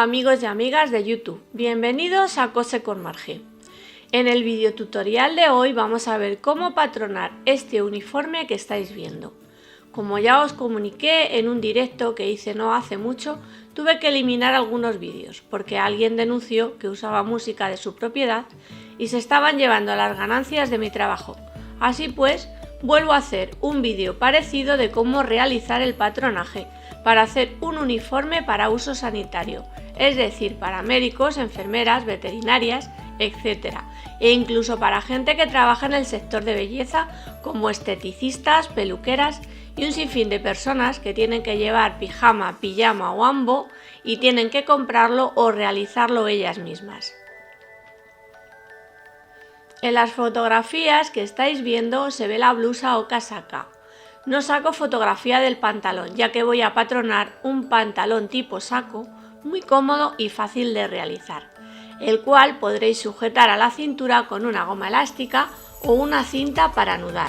amigos y amigas de YouTube, bienvenidos a Cose con Margé. En el video tutorial de hoy vamos a ver cómo patronar este uniforme que estáis viendo. Como ya os comuniqué en un directo que hice no hace mucho, tuve que eliminar algunos vídeos porque alguien denunció que usaba música de su propiedad y se estaban llevando las ganancias de mi trabajo. Así pues, vuelvo a hacer un vídeo parecido de cómo realizar el patronaje para hacer un uniforme para uso sanitario, es decir, para médicos, enfermeras, veterinarias, etc. E incluso para gente que trabaja en el sector de belleza como esteticistas, peluqueras y un sinfín de personas que tienen que llevar pijama, pijama o ambo y tienen que comprarlo o realizarlo ellas mismas. En las fotografías que estáis viendo se ve la blusa o casaca. No saco fotografía del pantalón, ya que voy a patronar un pantalón tipo saco muy cómodo y fácil de realizar, el cual podréis sujetar a la cintura con una goma elástica o una cinta para anudar.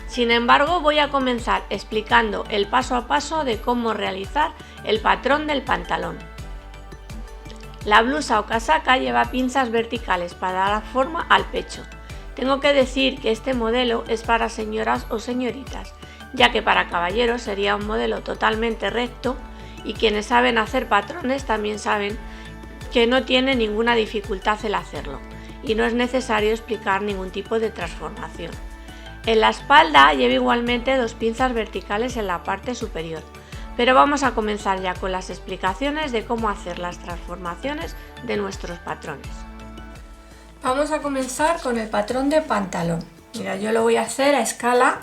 Sin embargo, voy a comenzar explicando el paso a paso de cómo realizar el patrón del pantalón. La blusa o casaca lleva pinzas verticales para dar forma al pecho. Tengo que decir que este modelo es para señoras o señoritas, ya que para caballeros sería un modelo totalmente recto y quienes saben hacer patrones también saben que no tiene ninguna dificultad el hacerlo y no es necesario explicar ningún tipo de transformación. En la espalda lleva igualmente dos pinzas verticales en la parte superior, pero vamos a comenzar ya con las explicaciones de cómo hacer las transformaciones de nuestros patrones. Vamos a comenzar con el patrón de pantalón. Mira, yo lo voy a hacer a escala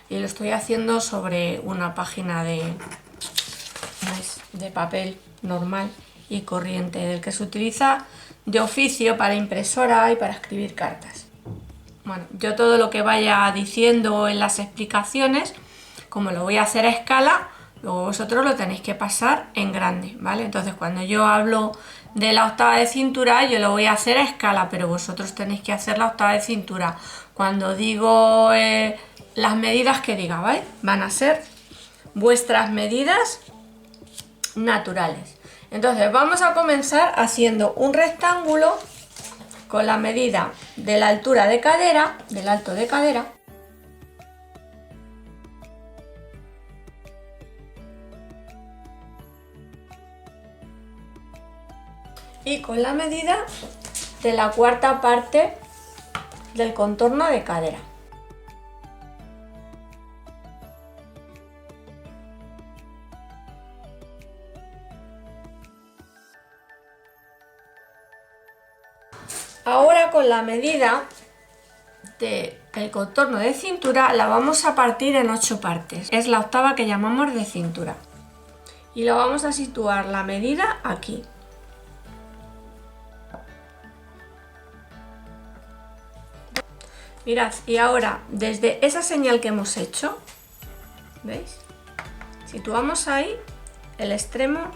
y lo estoy haciendo sobre una página de papel normal y corriente, del que se utiliza de oficio para impresora y para escribir cartas. Bueno, yo todo lo que vaya diciendo en las explicaciones, como lo voy a hacer a escala, luego vosotros lo tenéis que pasar en grande, ¿vale? Entonces cuando yo hablo de la octava de cintura, yo lo voy a hacer a escala, pero vosotros tenéis que hacer la octava de cintura. Cuando digo las medidas que diga, ¿vale? Van a ser vuestras medidas naturales. Entonces vamos a comenzar haciendo un rectángulo con la medida de la altura de cadera, del alto de cadera, y con la medida de la cuarta parte del contorno de cadera. Ahora con la medida del contorno de cintura la vamos a partir en 8 partes. Es la octava que llamamos de cintura. Y lo vamos a situar la medida aquí. Mirad, y ahora desde esa señal que hemos hecho, ¿veis? Situamos ahí el extremo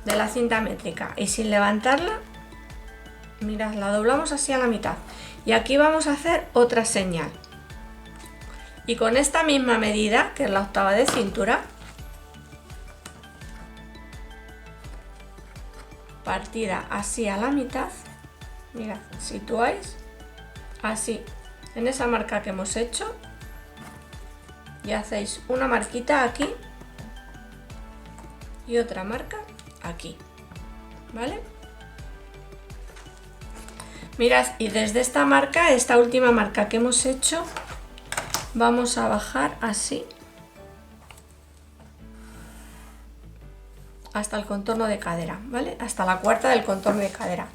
de la cinta métrica y sin levantarla, mirad, la doblamos así a la mitad. Y aquí vamos a hacer otra señal. Y con esta misma medida, que es la octava de cintura, partida así a la mitad, mirad, situáis así en esa marca que hemos hecho y hacéis una marquita aquí y otra marca aquí, ¿vale? Mirad, y desde esta marca, esta última marca que hemos hecho, vamos a bajar así hasta el contorno de cadera, ¿vale? Hasta la cuarta del contorno de cadera.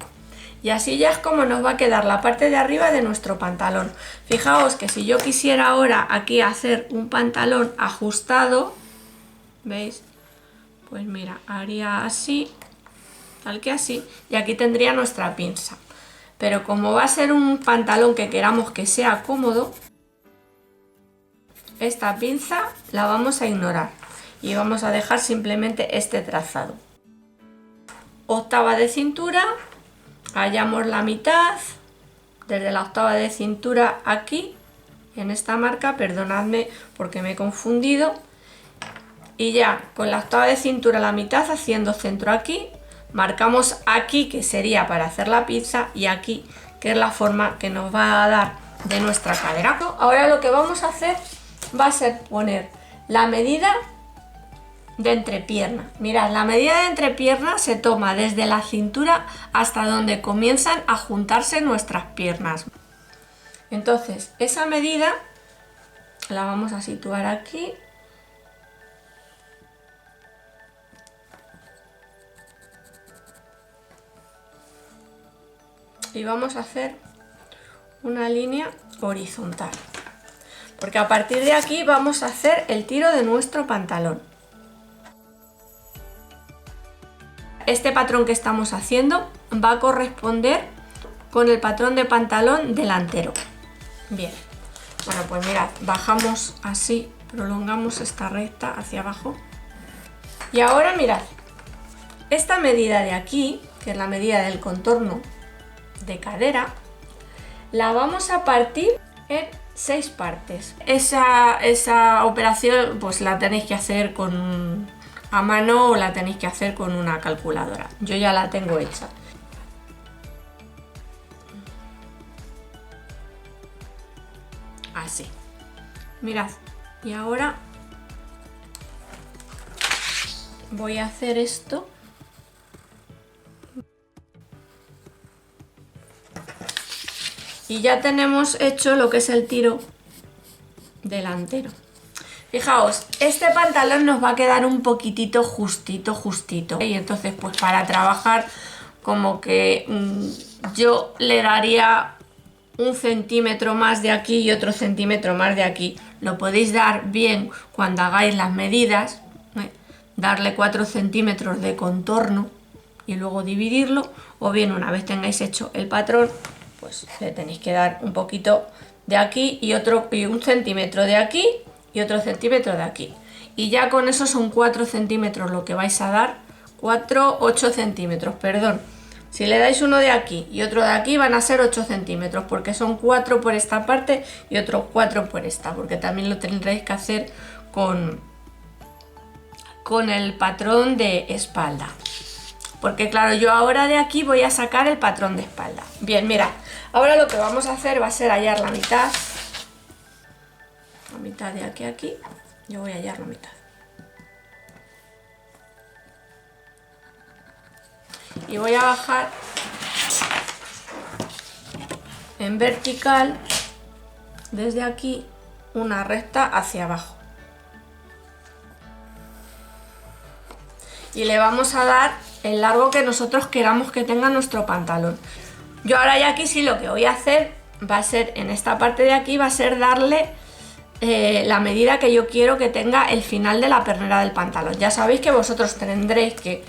Y así ya es como nos va a quedar la parte de arriba de nuestro pantalón. Fijaos que si yo quisiera ahora aquí hacer un pantalón ajustado, ¿veis? Pues mira, haría así, tal que así, y aquí tendría nuestra pinza. Pero como va a ser un pantalón que queramos que sea cómodo, esta pinza la vamos a ignorar y vamos a dejar simplemente este trazado. Octava de cintura, hallamos la mitad, desde la octava de cintura aquí, en esta marca, perdonadme porque me he confundido, y ya con la octava de cintura a la mitad, haciendo centro aquí, marcamos aquí, que sería para hacer la pizza, y aquí, que es la forma que nos va a dar de nuestra cadera. Ahora lo que vamos a hacer va a ser poner la medida de entrepierna. Mirad, la medida de entrepierna se toma desde la cintura hasta donde comienzan a juntarse nuestras piernas. Entonces, esa medida la vamos a situar aquí. Y vamos a hacer una línea horizontal. Porque a partir de aquí vamos a hacer el tiro de nuestro pantalón. Este patrón que estamos haciendo va a corresponder con el patrón de pantalón delantero. Bien, bueno, pues mirad, bajamos así, prolongamos esta recta hacia abajo. Y ahora mirad, esta medida de aquí, que es la medida del contorno de cadera, la vamos a partir en 6 partes. Esa operación pues la tenéis que hacer a mano o la tenéis que hacer con una calculadora. Yo ya la tengo hecha. Así. Mirad. Y ahora voy a hacer esto. Y ya tenemos hecho lo que es el tiro delantero. Fijaos, este pantalón nos va a quedar un poquitito justito. Y entonces pues para trabajar como que yo le daría 1 centímetro más de aquí y otro centímetro más de aquí. Lo podéis dar bien cuando hagáis las medidas, darle 4 centímetros de contorno y luego dividirlo, o bien una vez tengáis hecho el patrón, pues le tenéis que dar un poquito de aquí y 1 centímetro de aquí y otro centímetro de aquí. Y ya con eso son 4 centímetros lo que vais a dar, 8 centímetros, perdón. Si le dais uno de aquí y otro de aquí van a ser 8 centímetros, porque son 4 por esta parte y otros 4 por esta, porque también lo tendréis que hacer con el patrón de espalda. Porque claro, yo ahora de aquí voy a sacar el patrón de espalda. Bien, mirad, ahora lo que vamos a hacer va a ser hallar la mitad. La mitad de aquí a aquí, yo voy a hallar la mitad. Y voy a bajar en vertical desde aquí una recta hacia abajo. Y le vamos a dar el largo que nosotros queramos que tenga nuestro pantalón. Yo ahora ya aquí sí lo que voy a hacer va a ser, en esta parte de aquí, va a ser darle la medida que yo quiero que tenga el final de la pernera del pantalón. Ya sabéis que vosotros tendréis que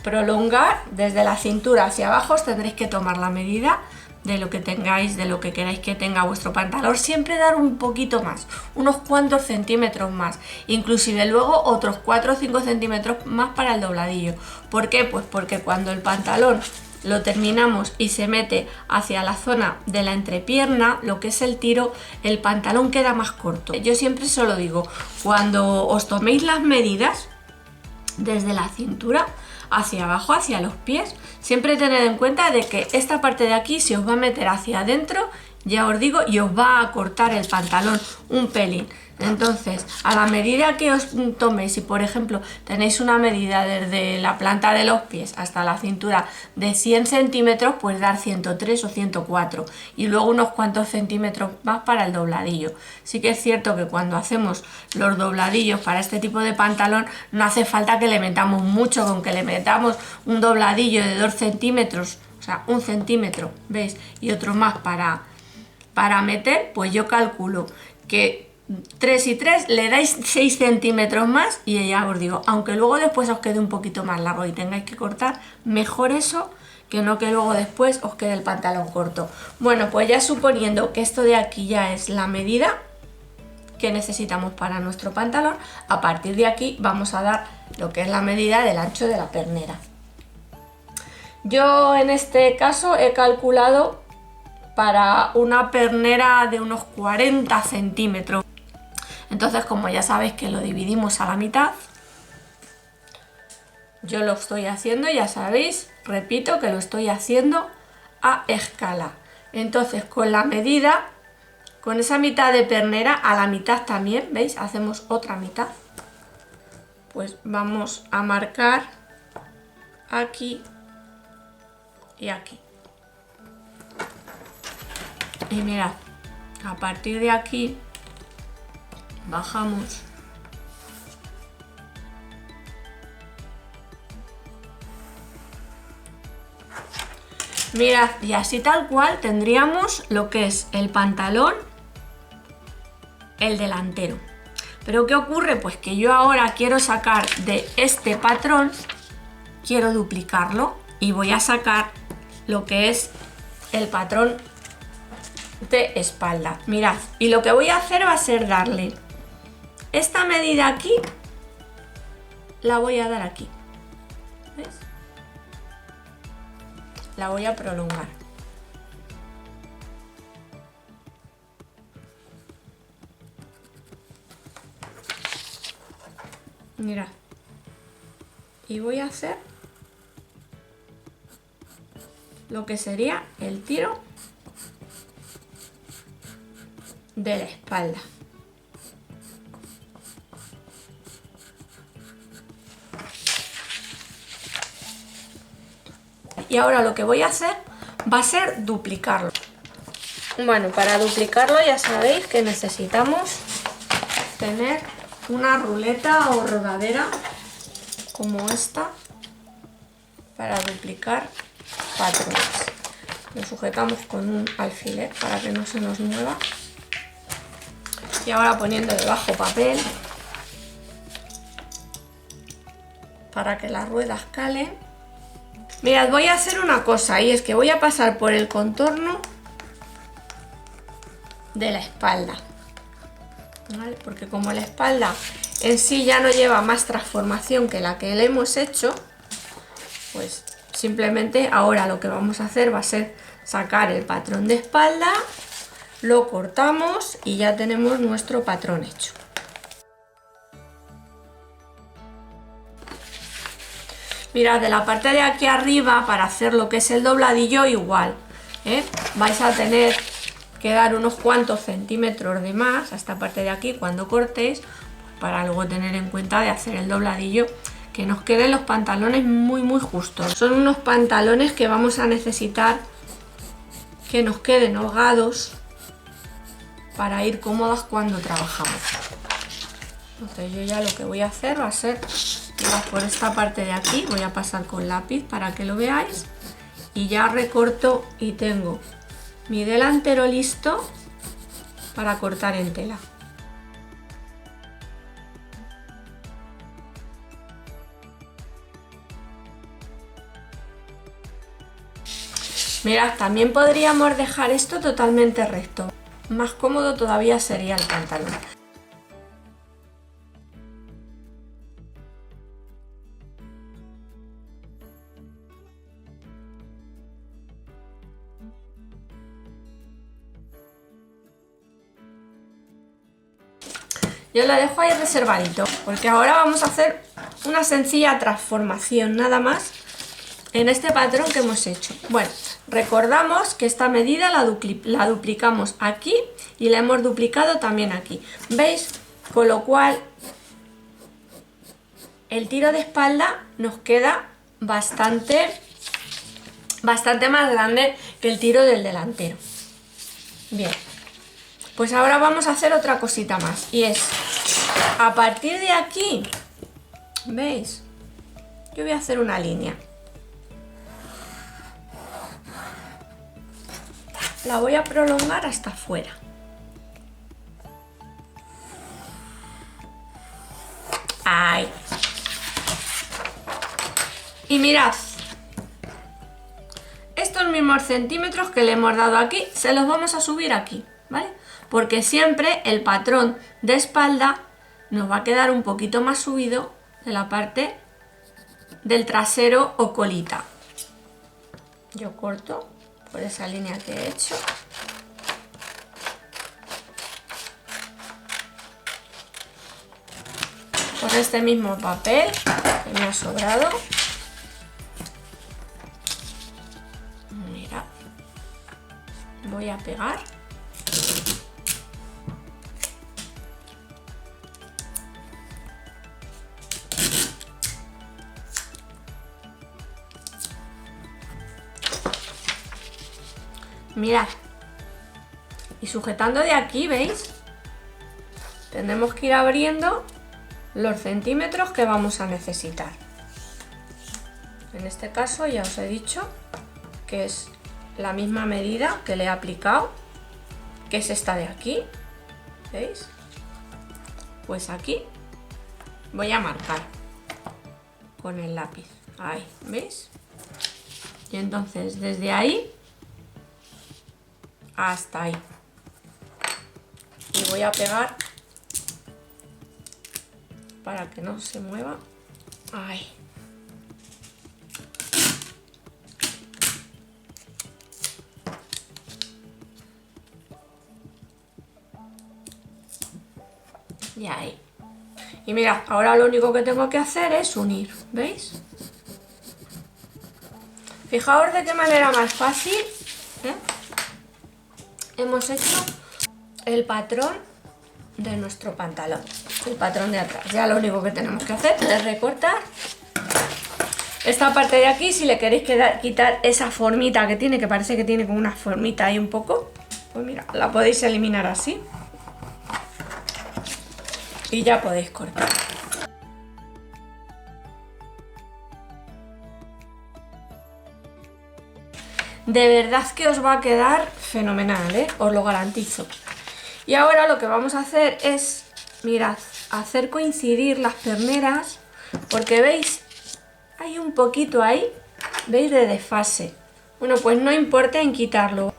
prolongar desde la cintura hacia abajo, os tendréis que tomar la medida de lo que tengáis, de lo que queráis que tenga vuestro pantalón, siempre dar un poquito más, unos cuantos centímetros más, inclusive luego otros 4 o 5 centímetros más para el dobladillo. ¿Por qué? Pues porque cuando el pantalón lo terminamos y se mete hacia la zona de la entrepierna, lo que es el tiro, el pantalón queda más corto. Yo siempre se lo digo, cuando os toméis las medidas desde la cintura hacia abajo, hacia los pies, siempre tened en cuenta de que esta parte de aquí se os va a meter hacia adentro, ya os digo, y os va a cortar el pantalón un pelín. Entonces, a la medida que os toméis, si por ejemplo tenéis una medida desde la planta de los pies hasta la cintura de 100 centímetros, pues dar 103 o 104 y luego unos cuantos centímetros más para el dobladillo. Sí que es cierto que cuando hacemos los dobladillos para este tipo de pantalón no hace falta que le metamos mucho, con que le metamos un dobladillo de 2 centímetros, o sea, 1 centímetro, ¿veis? Y otro más para meter, pues yo calculo que 3 y 3 le dais 6 centímetros más y ya os digo, aunque luego después os quede un poquito más largo y tengáis que cortar, mejor eso que no que luego después os quede el pantalón corto. Bueno, pues ya suponiendo que esto de aquí ya es la medida que necesitamos para nuestro pantalón, a partir de aquí vamos a dar lo que es la medida del ancho de la pernera. Yo en este caso he calculado para una pernera de unos 40 centímetros. Entonces, como ya sabéis que lo dividimos a la mitad, Yo lo estoy haciendo, ya sabéis, repito que lo estoy haciendo a escala. Entonces con la medida, con esa mitad de pernera, a la mitad también, ¿veis? Hacemos otra mitad. Pues vamos a marcar aquí y aquí. Y mirad, a partir de aquí bajamos. Mirad, y así tal cual tendríamos lo que es el pantalón, el delantero. Pero ¿qué ocurre? Pues que yo ahora quiero sacar de este patrón, quiero duplicarlo y voy a sacar lo que es el patrón de espalda. Mirad, y lo que voy a hacer va a ser darle esta medida aquí, la voy a dar aquí. ¿Ves? La voy a prolongar. Mirad. Y voy a hacer lo que sería el tiro de la espalda. Y ahora lo que voy a hacer va a ser duplicarlo. Bueno, para duplicarlo ya sabéis que necesitamos tener una ruleta o rodadera como esta para duplicar patrones. Lo sujetamos con un alfiler para que no se nos mueva. Y ahora poniendo debajo papel para que las ruedas calen. Mirad, voy a hacer una cosa y es que voy a pasar por el contorno de la espalda, ¿vale? Porque como la espalda en sí ya no lleva más transformación que la que le hemos hecho, pues simplemente ahora lo que vamos a hacer va a ser sacar el patrón de espalda, lo cortamos y ya tenemos nuestro patrón hecho. Mirad, de la parte de aquí arriba, para hacer lo que es el dobladillo, igual, vais a tener que dar unos cuantos centímetros de más a esta parte de aquí cuando cortéis, para luego tener en cuenta de hacer el dobladillo, que nos queden los pantalones muy justos. Son unos pantalones que vamos a necesitar que nos queden holgados para ir cómodas cuando trabajamos. Entonces yo ya lo que voy a hacer va a ser, por esta parte de aquí, voy a pasar con lápiz para que lo veáis, y ya recorto y tengo mi delantero listo para cortar en tela. Mirad, también podríamos dejar esto totalmente recto. Más cómodo todavía sería el pantalón. Yo lo dejo ahí reservadito, porque ahora vamos a hacer una sencilla transformación nada más en este patrón que hemos hecho. Bueno, recordamos que esta medida la duplicamos aquí y la hemos duplicado también aquí. ¿Veis? Con lo cual el tiro de espalda nos queda bastante más grande que el tiro del delantero. Bien. Pues ahora vamos a hacer otra cosita más, y es a partir de aquí, ¿veis? Yo voy a hacer una línea. La voy a prolongar hasta afuera. Ahí. Y mirad, estos mismos centímetros que le hemos dado aquí, se los vamos a subir aquí, ¿vale? Porque siempre el patrón de espalda nos va a quedar un poquito más subido de la parte del trasero o colita. Yo corto por esa línea que he hecho. Por con este mismo papel que me ha sobrado. Mira, voy a pegar. Mirad, y sujetando de aquí, ¿veis? Tendremos que ir abriendo los centímetros que vamos a necesitar. En este caso ya os he dicho que es la misma medida que le he aplicado, que es esta de aquí, ¿veis? Pues aquí voy a marcar con el lápiz, ahí, ¿veis? Y entonces desde ahí hasta ahí, y voy a pegar para que no se mueva. Ahí. Y ahí. Y mirad, ahora lo único que tengo que hacer es unir, ¿veis? Fijaos de qué manera más fácil, ¿eh? Hemos hecho el patrón de nuestro pantalón, el patrón de atrás. Ya lo único que tenemos que hacer es recortar esta parte de aquí. Si le queréis quitar esa formita que tiene, que parece que tiene como una formita ahí un poco, pues mira, la podéis eliminar así y ya podéis cortar. De verdad que os va a quedar fenomenal, ¿eh? Os lo garantizo. Y ahora lo que vamos a hacer es, mirad, hacer coincidir las perneras, porque veis, hay un poquito ahí, ¿veis? De desfase. Bueno, pues no importa en quitarlo.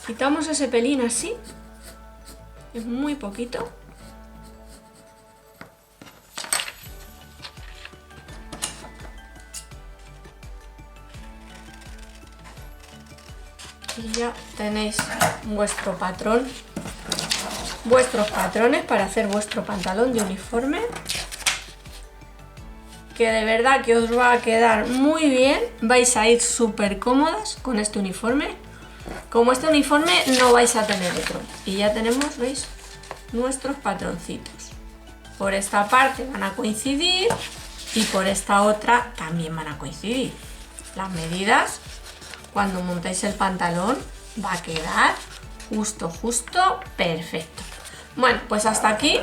Quitamos ese pelín así, es muy poquito. Y ya tenéis vuestro patrón, vuestros patrones para hacer vuestro pantalón de uniforme, que de verdad que os va a quedar muy bien. Vais a ir súper cómodas con este uniforme. Como este uniforme no vais a tener otro. Y ya tenemos, ¿veis? Nuestros patroncitos. Por esta parte van a coincidir y por esta otra también van a coincidir. Las medidas, cuando montéis el pantalón, va a quedar justo, perfecto. Bueno, pues hasta aquí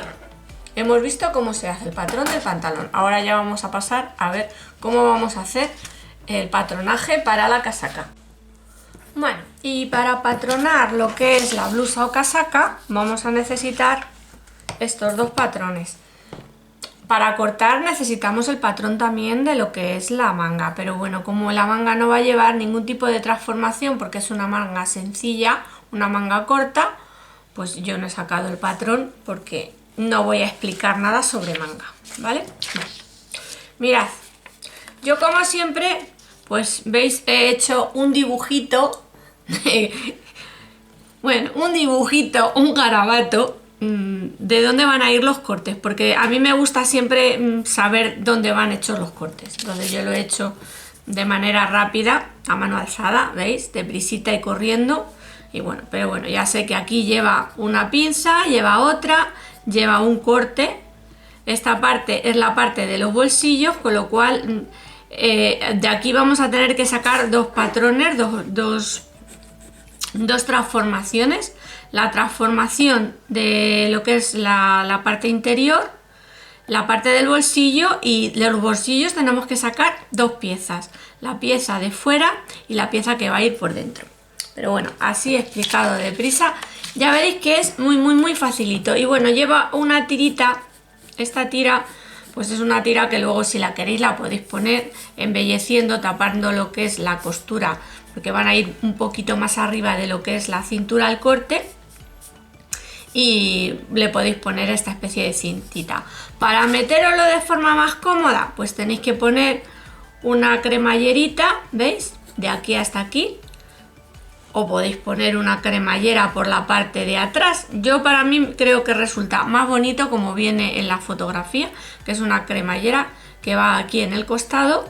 hemos visto cómo se hace el patrón del pantalón. Ahora ya vamos a pasar a ver cómo vamos a hacer el patronaje para la casaca. Bueno, y para patronar lo que es la blusa o casaca vamos a necesitar estos dos patrones. Para cortar necesitamos el patrón también de lo que es la manga, pero bueno, como la manga no va a llevar ningún tipo de transformación porque es una manga sencilla, una manga corta, pues yo no he sacado el patrón porque no voy a explicar nada sobre manga, ¿vale? Mirad, yo como siempre, pues veis, he hecho un dibujito, bueno, un dibujito, un garabato, de dónde van a ir los cortes, porque a mí me gusta siempre saber dónde van hechos los cortes. Entonces yo lo he hecho de manera rápida, a mano alzada, ¿veis? Deprisita y corriendo. Y bueno, pero bueno, ya sé que aquí lleva una pinza, lleva otra, lleva un corte. Esta parte es la parte de los bolsillos, con lo cual de aquí vamos a tener que sacar dos patrones, dos transformaciones. La transformación de lo que es la parte interior, la parte del bolsillo, y de los bolsillos tenemos que sacar dos piezas, la pieza de fuera y la pieza que va a ir por dentro. Pero bueno, así explicado deprisa, ya veréis que es muy facilito. Y bueno, lleva una tirita, esta tira pues es una tira que luego si la queréis la podéis poner embelleciendo, tapando lo que es la costura, porque van a ir un poquito más arriba de lo que es la cintura al corte. Y le podéis poner esta especie de cintita. Para meteroslo de forma más cómoda, pues tenéis que poner una cremallerita, ¿veis? De aquí hasta aquí. o podéis poner una cremallera por la parte de atrás. Yo para mí creo que resulta más bonito como viene en la fotografía, que es una cremallera que va aquí en el costado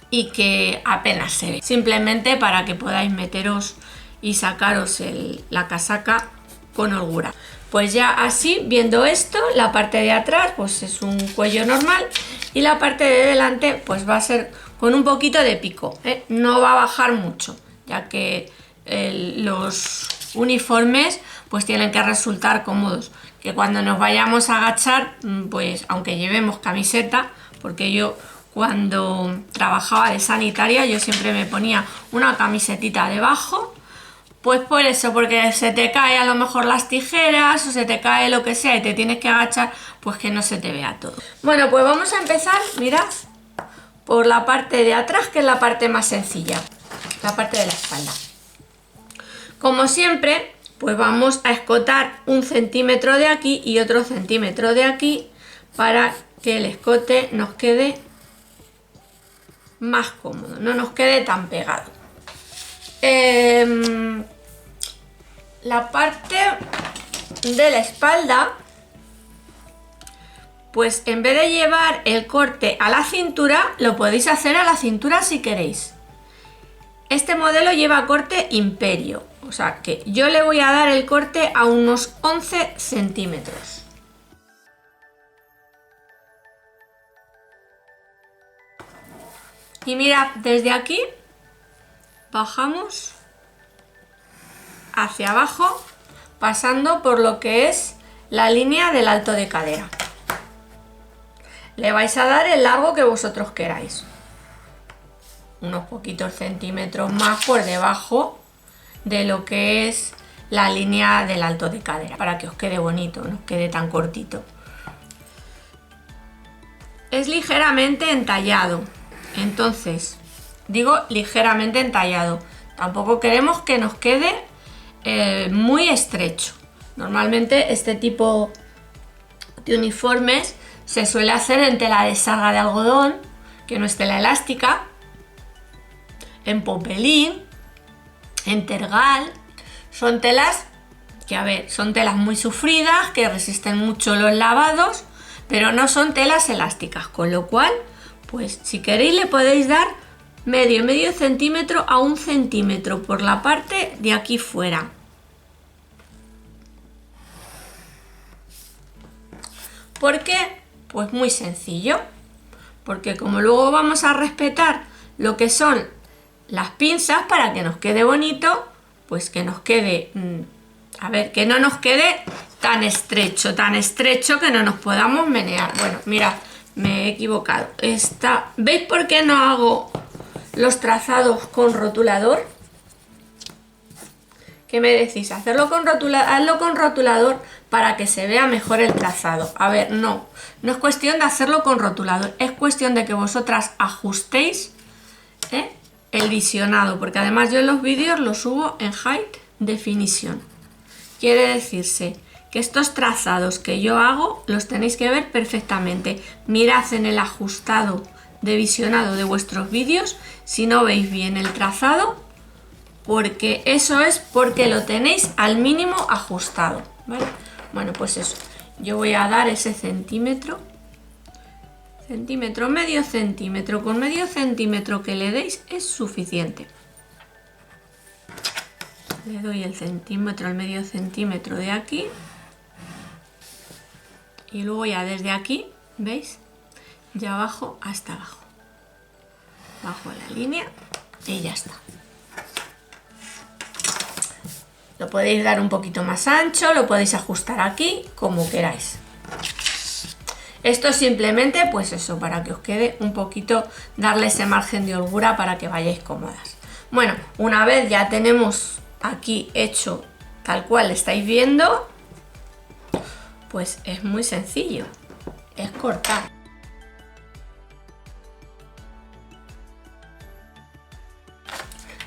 y que apenas se ve, simplemente para que podáis meteros y sacaros la casaca con holgura. Pues ya así, viendo esto, la parte de atrás pues es un cuello normal y la parte de delante pues va a ser con un poquito de pico, ¿eh? No va a bajar mucho, ya que los uniformes pues tienen que resultar cómodos, que cuando nos vayamos a agachar, pues aunque llevemos camiseta, porque yo cuando trabajaba de sanitaria yo siempre me ponía una camisetita debajo, pues por eso, porque se te cae a lo mejor las tijeras o se te cae lo que sea y te tienes que agachar, pues que no se te vea todo. Bueno, pues vamos a empezar, mirad, por la parte de atrás, que es la parte más sencilla, la parte de la espalda. Como siempre, pues vamos a escotar 1 centímetro de aquí y otro centímetro de aquí para que el escote nos quede más cómodo, no nos quede tan pegado. La parte de la espalda, pues en vez de llevar el corte a la cintura, lo podéis hacer a la cintura si queréis. Este modelo lleva corte imperio, o sea que yo le voy a dar el corte a unos 11 centímetros. Y mirad, desde aquí bajamos hacia abajo, pasando por lo que es la línea del alto de cadera. Le vais a dar el largo que vosotros queráis, unos poquitos centímetros más por debajo de lo que es la línea del alto de cadera, para que os quede bonito, no os quede tan cortito. Es ligeramente entallado, entonces digo ligeramente entallado, tampoco queremos que nos quede muy estrecho. Normalmente este tipo de uniformes se suele hacer en tela de sarga de algodón, que no es tela elástica, en popelín, en tergal. Son telas que, a ver, son telas muy sufridas, que resisten mucho los lavados, pero no son telas elásticas, con lo cual, pues si queréis le podéis dar medio centímetro a 1 centímetro por la parte de aquí fuera. ¿Por qué? Pues muy sencillo, porque como luego vamos a respetar lo que son las pinzas para que nos quede bonito, pues que nos quede, a ver, que no nos quede tan estrecho que no nos podamos menear. Bueno, mirad, me he equivocado. ¿Veis por qué no hago los trazados con rotulador? ¿Qué me decís? Hazlo con rotulador para que se vea mejor el trazado. A ver, no es cuestión de hacerlo con rotulador, es cuestión de que vosotras ajustéis el visionado, porque además yo en los vídeos los subo en High Definition. Quiere decirse que estos trazados que yo hago los tenéis que ver perfectamente. Mirad en el ajustado de visionado de vuestros vídeos si no veis bien el trazado, porque eso es porque lo tenéis al mínimo ajustado, ¿vale? Bueno, pues eso, yo voy a dar ese centímetro, medio centímetro, con medio centímetro que le deis es suficiente. Le doy el centímetro, el medio centímetro de aquí, y luego ya desde aquí, ¿veis? Ya bajo hasta abajo, bajo la línea y ya está. Lo podéis dar un poquito más ancho, lo podéis ajustar aquí, como queráis. Esto simplemente, pues eso, para que os quede un poquito, darle ese margen de holgura para que vayáis cómodas. Bueno, una vez ya tenemos aquí hecho tal cual estáis viendo, pues es muy sencillo, es cortar.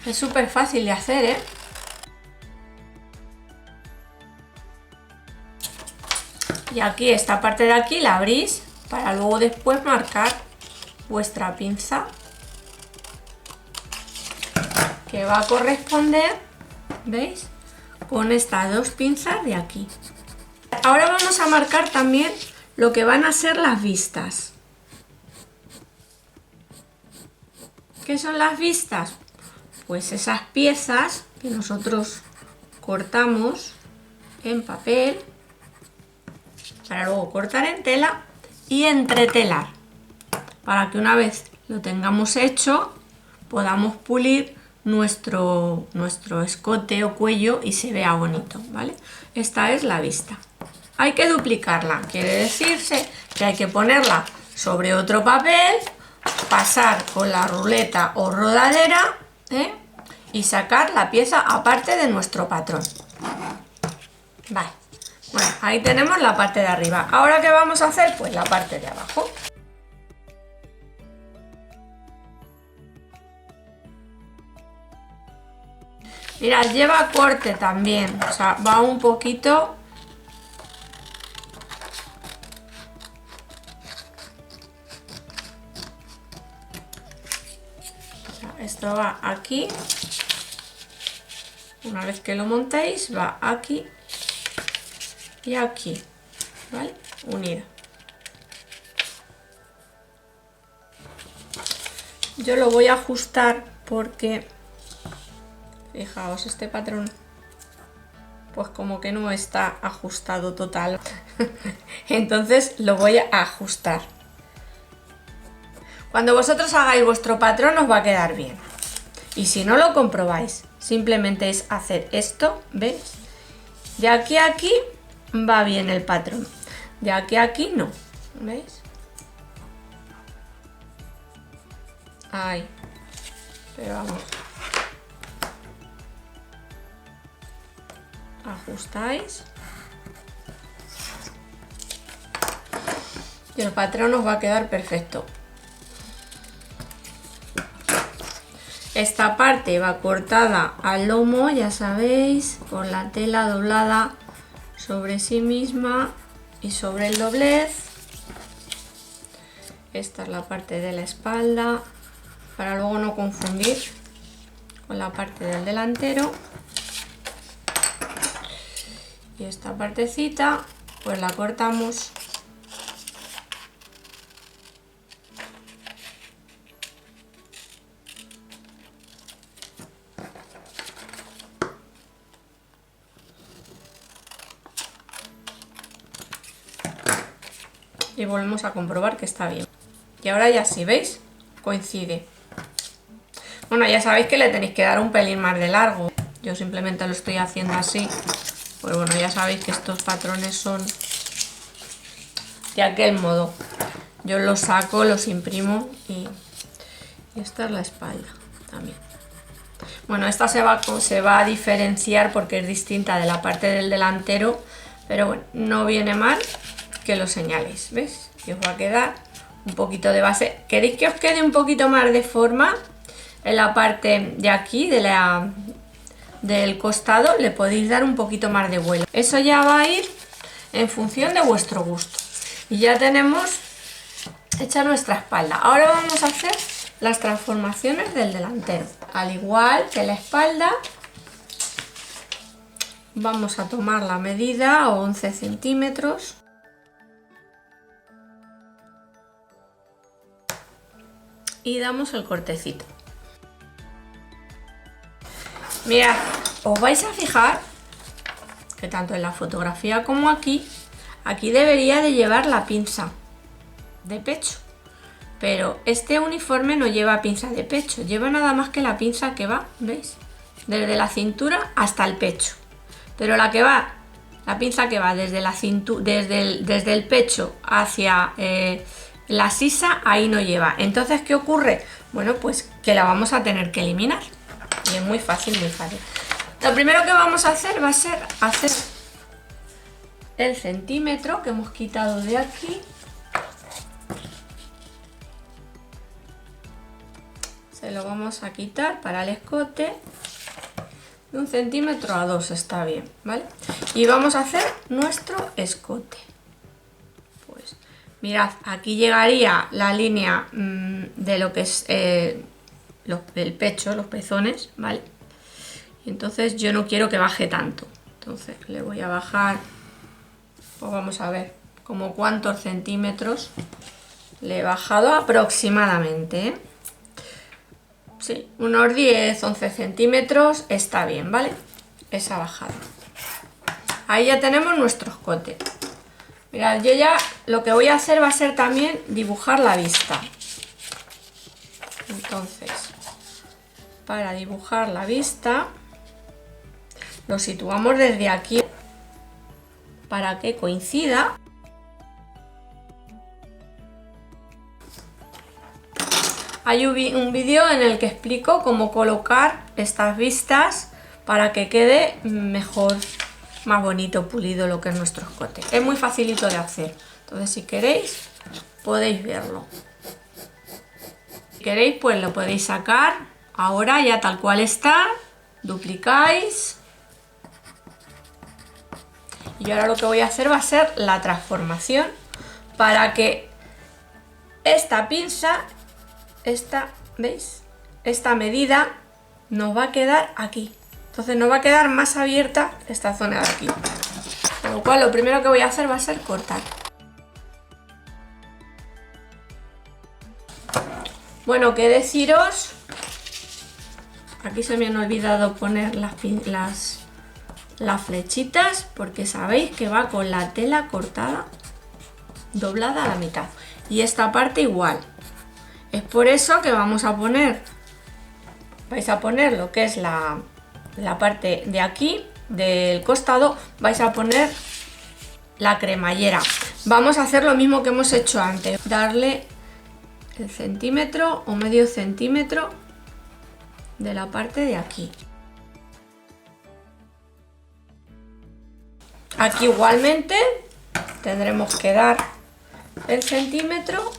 Es súper fácil de hacer, ¿eh? Y aquí, esta parte de aquí la abrís para luego después marcar vuestra pinza que va a corresponder, ¿veis?, con estas dos pinzas de aquí. Ahora vamos a marcar también lo que van a ser las vistas. ¿Qué son las vistas? Pues esas piezas que nosotros cortamos en papel para luego cortar en tela y entretelar, para que una vez lo tengamos hecho podamos pulir nuestro escote o cuello y se vea bonito, ¿vale? Esta es la vista. Hay que duplicarla, quiere decirse que hay que ponerla sobre otro papel, pasar con la ruleta o rodadera, y sacar la pieza aparte de nuestro patrón. Vale, bueno, ahí tenemos la parte de arriba. Ahora, ¿qué vamos a hacer? Pues la parte de abajo. Mirad, lleva corte también, o sea, va un poquito. O sea, esto va aquí. Una vez que lo montéis, va aquí y aquí, ¿vale? Unido. Yo lo voy a ajustar porque, fijaos, este patrón pues como que no está ajustado total. Entonces lo voy a ajustar. Cuando vosotros hagáis vuestro patrón os va a quedar bien. Y si no lo comprobáis, simplemente es hacer esto, ¿veis? De aquí a aquí va bien el patrón. De aquí a aquí no, ¿veis? Ahí. Pero vamos. Ajustáis. Y el patrón os va a quedar perfecto. Esta parte va cortada al lomo, ya sabéis, con la tela doblada sobre sí misma y sobre el doblez. Esta es la parte de la espalda, para luego no confundir con la parte del delantero. Y esta partecita pues la cortamos y volvemos a comprobar que está bien. Y ahora ya sí, ¿veis? Coincide. Bueno, ya sabéis que le tenéis que dar un pelín más de largo. Yo simplemente lo estoy haciendo así. Pues bueno, ya sabéis que estos patrones son de aquel modo. Yo los saco, los imprimo y esta es la espalda también. Bueno, esta se va a diferenciar porque es distinta de la parte del delantero, pero bueno, no viene mal que lo señaléis, ¿ves? Y os va a quedar un poquito de base. ¿Queréis que os quede un poquito más de forma? En la parte de aquí, del costado, le podéis dar un poquito más de vuelo. Eso ya va a ir en función de vuestro gusto. Y ya tenemos hecha nuestra espalda. Ahora vamos a hacer las transformaciones del delantero. Al igual que la espalda, vamos a tomar la medida, 11 centímetros. Y damos el cortecito. Mirad, os vais a fijar que tanto en la fotografía como aquí debería de llevar la pinza de pecho. Pero este uniforme no lleva pinza de pecho, lleva nada más que la pinza que va, ¿veis? Desde la cintura hasta el pecho. Pero la pinza que va desde la cintura, desde el pecho hacia la sisa, ahí no lleva. Entonces, ¿qué ocurre? Bueno, pues que la vamos a tener que eliminar. Y es muy fácil, muy fácil. Lo primero que vamos a hacer va a ser hacer el centímetro que hemos quitado de aquí. Se lo vamos a quitar para el escote. De 1 centímetro a 2 está bien, ¿vale? Y vamos a hacer nuestro escote. Pues mirad, aquí llegaría la línea de lo que es el pecho, los pezones, ¿vale? Y entonces yo no quiero que baje tanto. Entonces le voy a bajar, pues vamos a ver, como cuántos centímetros le he bajado aproximadamente, ¿eh? Sí, unos 10-11 centímetros está bien, ¿vale? Esa bajada. Ahí ya tenemos nuestro escote. Mirad, yo ya lo que voy a hacer va a ser también dibujar la vista. Entonces, para dibujar la vista, lo situamos desde aquí para que coincida. Hay un vídeo en el que explico cómo colocar estas vistas para que quede mejor, más bonito, pulido lo que es nuestro escote. Es muy facilito de hacer, entonces si queréis podéis verlo. Si queréis pues lo podéis sacar ahora ya tal cual está, duplicáis. Y ahora lo que voy a hacer va a ser la transformación para que esta pinza, ¿veis? Esta medida nos va a quedar aquí. Entonces nos va a quedar más abierta esta zona de aquí. Con lo cual lo primero que voy a hacer va a ser cortar. Bueno, qué deciros. Aquí se me han olvidado poner las flechitas porque sabéis que va con la tela cortada, doblada a la mitad. Y esta parte igual. Es por eso que vamos a poner, vais a poner lo que es la parte de aquí, del costado, vais a poner la cremallera. Vamos a hacer lo mismo que hemos hecho antes, darle el centímetro o medio centímetro de la parte de aquí. Aquí igualmente tendremos que dar el centímetro.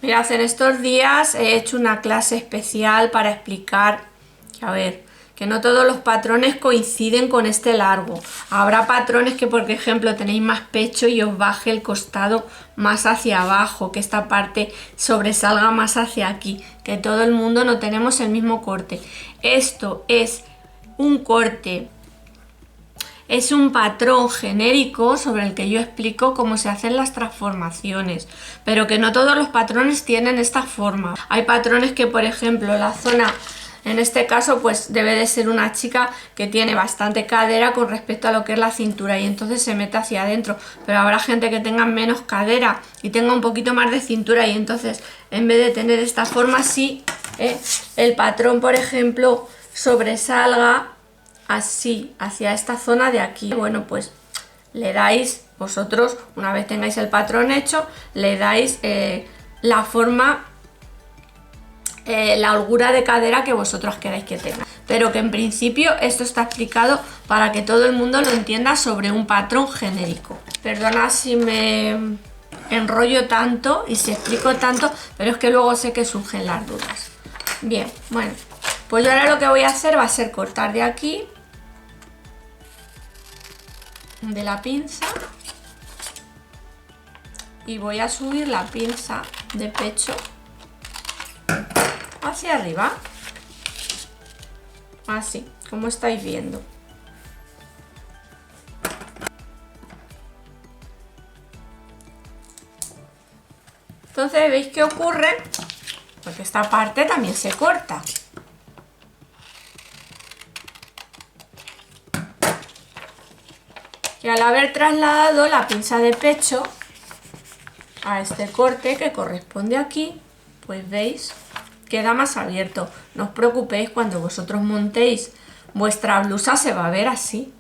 Mirad, en estos días he hecho una clase especial para explicar que, a ver, que no todos los patrones coinciden con este largo. Habrá patrones que, por ejemplo, tenéis más pecho y os baje el costado más hacia abajo, que esta parte sobresalga más hacia aquí, que todo el mundo no tenemos el mismo corte. Esto es un corte, es un patrón genérico sobre el que yo explico cómo se hacen las transformaciones, pero que no todos los patrones tienen esta forma. Hay patrones que, por ejemplo, la zona, en este caso, pues debe de ser una chica que tiene bastante cadera con respecto a lo que es la cintura y entonces se mete hacia adentro, pero habrá gente que tenga menos cadera y tenga un poquito más de cintura y entonces en vez de tener esta forma así, el patrón, por ejemplo, sobresalga así, hacia esta zona de aquí. Bueno, pues le dais vosotros, una vez tengáis el patrón hecho, le dais la forma, la holgura de cadera que vosotros queráis que tenga. Pero que en principio esto está explicado para que todo el mundo lo entienda sobre un patrón genérico. Perdonad si me enrollo tanto y si explico tanto, pero es que luego sé que surgen las dudas. Bien, bueno, pues yo ahora lo que voy a hacer va a ser cortar de aquí, de la pinza, y voy a subir la pinza de pecho hacia arriba, así como estáis viendo. Entonces, ¿veis qué ocurre? Porque esta parte también se corta. Y al haber trasladado la pinza de pecho a este corte que corresponde aquí, pues veis, queda más abierto. No os preocupéis, cuando vosotros montéis vuestra blusa se va a ver así.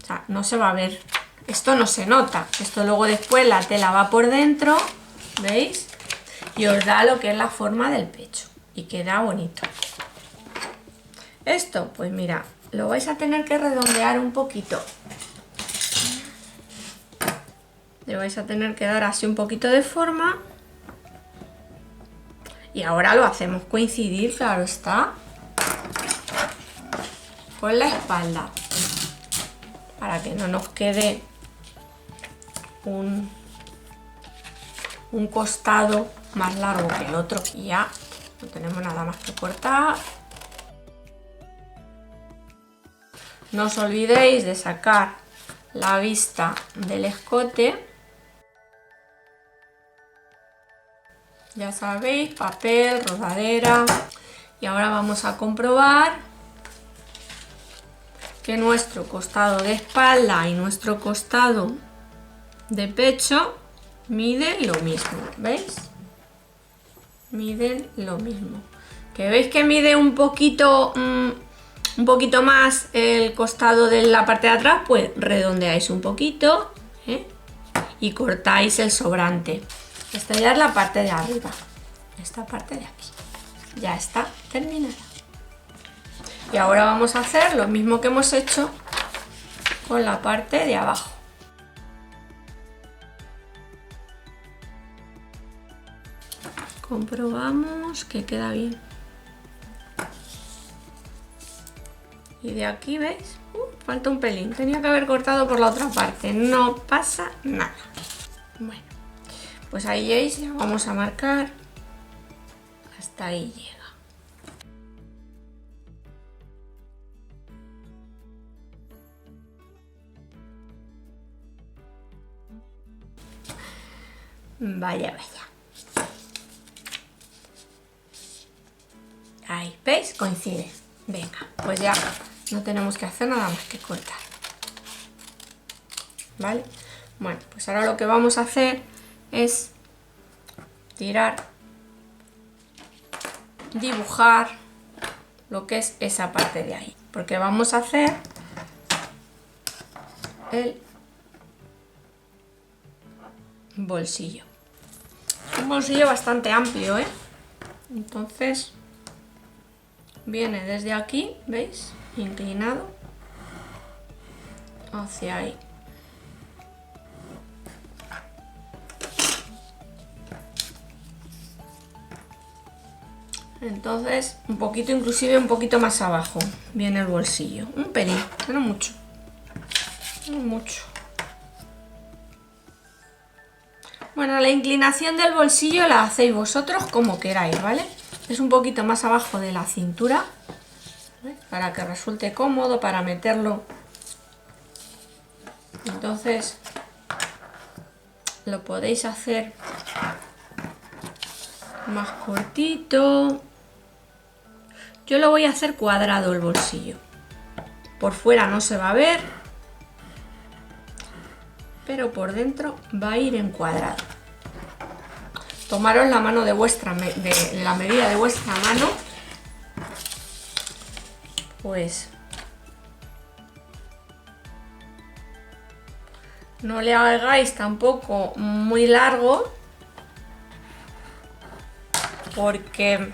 O sea, no se va a ver. Esto no se nota. Esto luego después la tela va por dentro, ¿veis? Y os da lo que es la forma del pecho. Y queda bonito. Esto, pues mira, lo vais a tener que redondear un poquito. Le vais a tener que dar así un poquito de forma. Y ahora lo hacemos coincidir, claro está, con la espalda. Para que no nos quede un costado más largo que el otro. Y ya no tenemos nada más que cortar. No os olvidéis de sacar la vista del escote. Ya sabéis, papel, rodadera. Y ahora vamos a comprobar que nuestro costado de espalda y nuestro costado de pecho miden lo mismo, ¿veis? Miden lo mismo. Que veis que mide un poquito más el costado de la parte de atrás, pues redondeáis un poquito, ¿eh? Y cortáis el sobrante. Esta ya es la parte de arriba, esta parte de aquí. Ya está terminada. Y ahora vamos a hacer lo mismo que hemos hecho con la parte de abajo. Comprobamos que queda bien. Y de aquí, ¿veis? Falta un pelín. Tenía que haber cortado por la otra parte. No pasa nada. Bueno, pues ahí veis, ya vamos a marcar. Hasta ahí llega. Vaya, vaya. Ahí, ¿veis? Coincide. Venga, pues ya no tenemos que hacer nada más que cortar. ¿Vale? Bueno, pues ahora lo que vamos a hacer es tirar, dibujar lo que es esa parte de ahí. Porque vamos a hacer el bolsillo. Un bolsillo bastante amplio, ¿eh? Entonces viene desde aquí, ¿veis? Inclinado hacia ahí. Entonces, un poquito, inclusive un poquito más abajo viene el bolsillo. Un pelín, pero no mucho. No mucho. Bueno, la inclinación del bolsillo la hacéis vosotros como queráis, ¿vale? Es un poquito más abajo de la cintura, ¿vale? Para que resulte cómodo, para meterlo. Entonces, lo podéis hacer más cortito. Yo lo voy a hacer cuadrado el bolsillo. Por fuera no se va a ver, pero por dentro va a ir en cuadrado. Tomaros la mano de la medida de vuestra mano, pues no le hagáis tampoco muy largo, porque,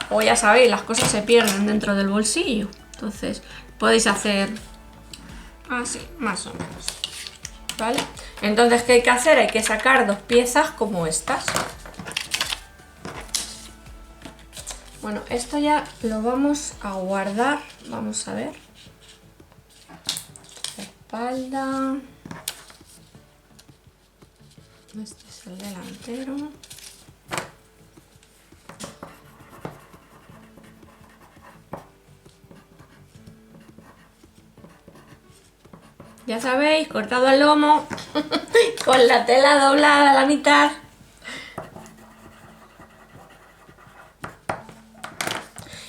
como ya sabéis, las cosas se pierden dentro del bolsillo. Entonces podéis hacer así, más o menos, ¿vale? Entonces, ¿qué hay que hacer? Hay que sacar dos piezas como estas. Bueno, esto ya lo vamos a guardar. Vamos a ver. Espalda. Este es el delantero. Ya sabéis, cortado el lomo con la tela doblada a la mitad.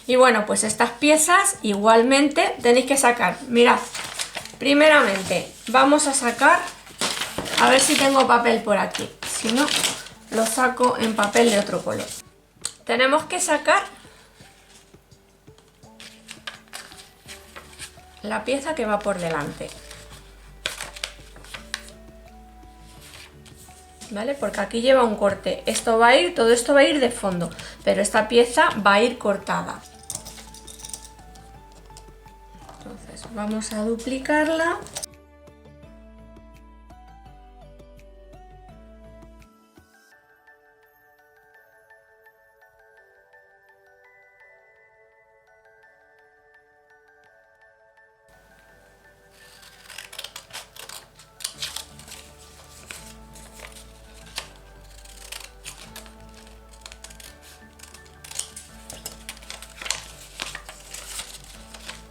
Y bueno, pues estas piezas igualmente tenéis que sacar. Mirad, primeramente vamos a sacar, a ver si tengo papel por aquí. Si no, lo saco en papel de otro color. Tenemos que sacar la pieza que va por delante. ¿Vale? Porque aquí lleva un corte. Esto va a ir, todo esto va a ir de fondo, pero esta pieza va a ir cortada. Entonces vamos a duplicarla.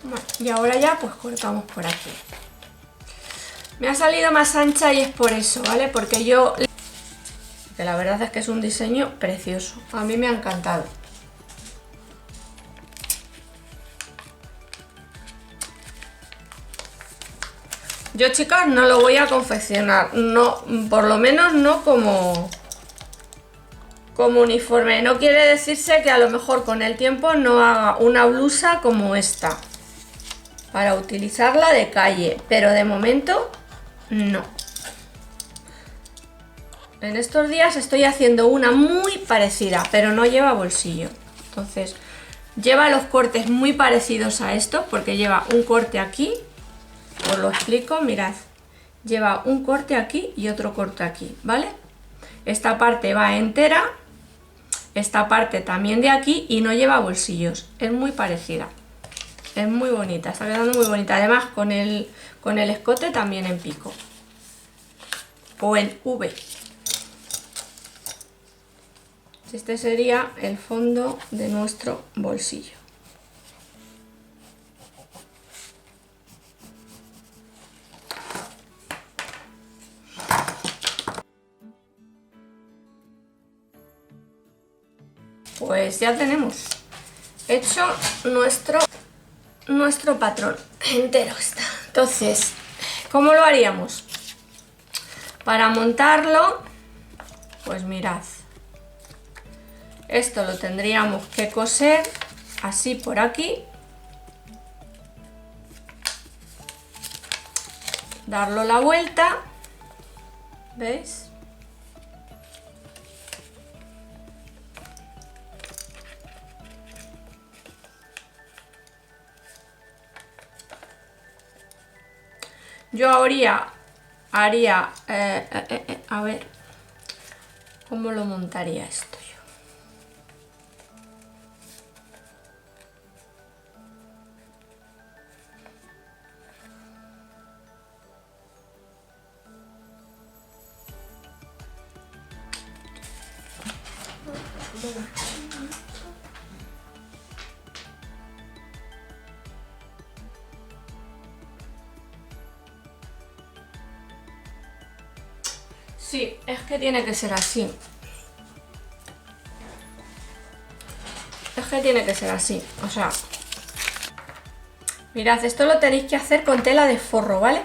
Bueno, y ahora ya pues cortamos por aquí. Me ha salido más ancha y es por eso, ¿vale? Porque la verdad es que es un diseño precioso. A mí me ha encantado. Yo, chicas, no lo voy a confeccionar. No, por lo menos no como uniforme. No quiere decirse que a lo mejor con el tiempo no haga una blusa como esta, para utilizarla de calle, pero de momento no. En estos días estoy haciendo una muy parecida, pero no lleva bolsillo. Entonces, lleva los cortes muy parecidos a esto, porque lleva un corte aquí. Os lo explico, mirad. Lleva un corte aquí y otro corte aquí, ¿vale? Esta parte va entera, esta parte también de aquí, y no lleva bolsillos. Es muy parecida. Es muy bonita, está quedando muy bonita. Además con el escote también en pico. O en V. Este sería el fondo de nuestro bolsillo. Pues ya tenemos hecho nuestro patrón entero está. Entonces, ¿cómo lo haríamos? Para montarlo, pues mirad, esto lo tendríamos que coser así por aquí, darlo la vuelta, ¿veis? Yo haría, a ver, ¿cómo lo montaría esto yo? Sí, es que tiene que ser así. Es que tiene que ser así, o sea... Mirad, esto lo tenéis que hacer con tela de forro, ¿vale?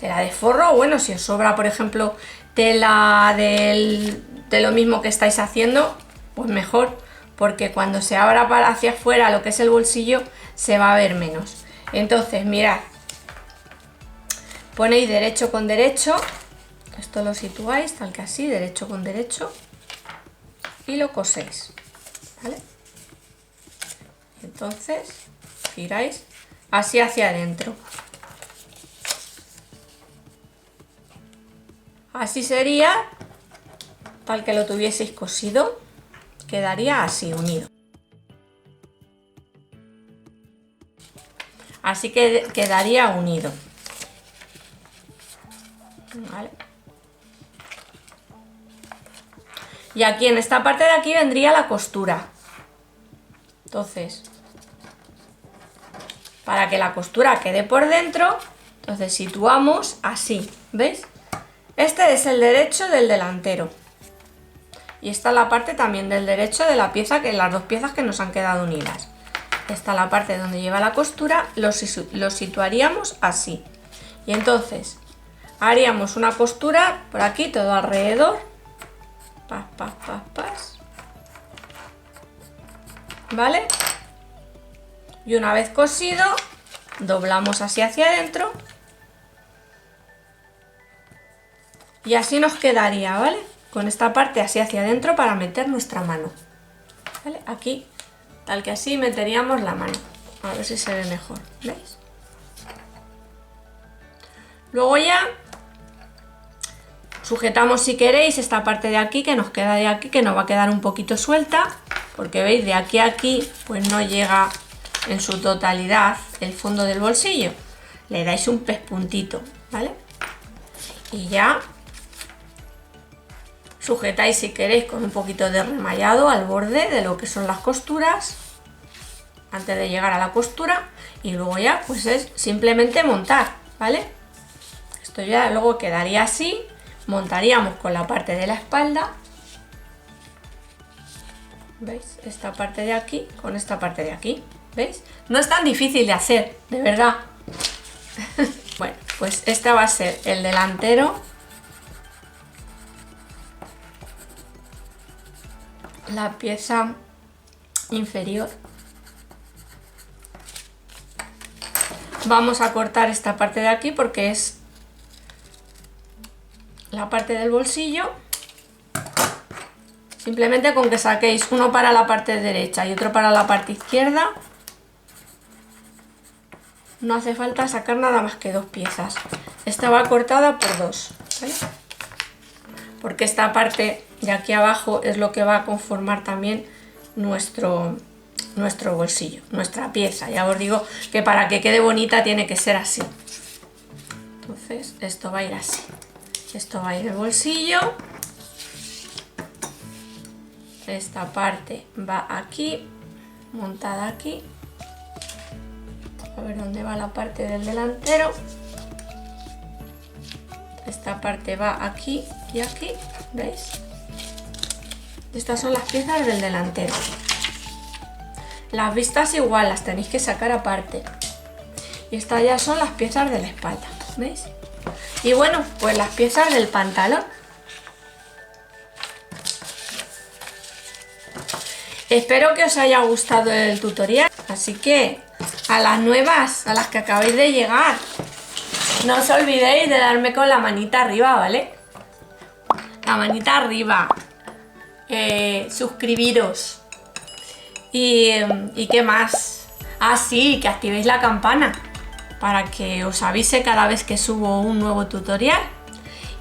Tela de forro, bueno, si os sobra, por ejemplo, tela de lo mismo que estáis haciendo, pues mejor, porque cuando se abra hacia afuera lo que es el bolsillo, se va a ver menos. Entonces, mirad, ponéis derecho con derecho, esto lo situáis tal que así, derecho con derecho, y lo coséis, ¿vale? Entonces, giráis así hacia adentro. Así sería, tal que lo tuvieseis cosido, quedaría así unido. Así que quedaría unido. ¿Vale? Y aquí en esta parte de aquí vendría la costura. Entonces, para que la costura quede por dentro, entonces situamos así, ¿veis? Este es el derecho del delantero. Y esta es la parte también del derecho de la pieza, que las dos piezas que nos han quedado unidas. Esta es la parte donde lleva la costura, lo situaríamos así. Y entonces haríamos una costura por aquí, todo alrededor. Pas, pas, pas, pas. ¿Vale? Y una vez cosido, doblamos así hacia adentro. Y así nos quedaría, ¿vale? Con esta parte así hacia adentro para meter nuestra mano. ¿Vale? Aquí, tal que así, meteríamos la mano. A ver si se ve mejor, ¿veis? Luego ya sujetamos, si queréis, esta parte de aquí que nos queda de aquí, que nos va a quedar un poquito suelta, porque veis, de aquí a aquí pues no llega en su totalidad el fondo del bolsillo. Le dais un pespuntito, ¿vale? Y ya sujetáis, si queréis, con un poquito de remallado al borde de lo que son las costuras antes de llegar a la costura, y luego ya pues es simplemente montar, ¿vale? Esto ya luego quedaría así. Montaríamos con la parte de la espalda, ¿veis? Esta parte de aquí con esta parte de aquí, ¿veis? No es tan difícil de hacer, de verdad. Bueno, pues este va a ser el delantero, la pieza inferior. Vamos a cortar esta parte de aquí porque es la parte del bolsillo. Simplemente con que saquéis uno para la parte derecha y otro para la parte izquierda, no hace falta sacar nada más que 2 piezas. Esta va cortada por 2, ¿vale? Porque esta parte de aquí abajo es lo que va a conformar también nuestro bolsillo, nuestra pieza. Ya os digo que para que quede bonita tiene que ser así. Entonces esto va a ir así. Esto va a ir el bolsillo. Esta parte va aquí, montada aquí. A ver dónde va la parte del delantero. Esta parte va aquí y aquí, ¿veis? Estas son las piezas del delantero. Las vistas igual, las tenéis que sacar aparte. Y estas ya son las piezas de la espalda, ¿veis? Y bueno, pues las piezas del pantalón. Espero que os haya gustado el tutorial. Así que a las nuevas, a las que acabáis de llegar, no os olvidéis de darme con la manita arriba, ¿vale? La manita arriba. Suscribiros. ¿Y qué más? Ah, sí, que activéis la campana para que os avise cada vez que subo un nuevo tutorial.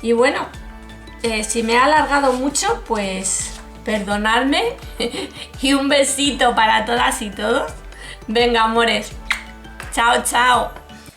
Y bueno, si me he alargado mucho, pues perdonadme. Y un besito para todas y todos. Venga, amores. Chao, chao.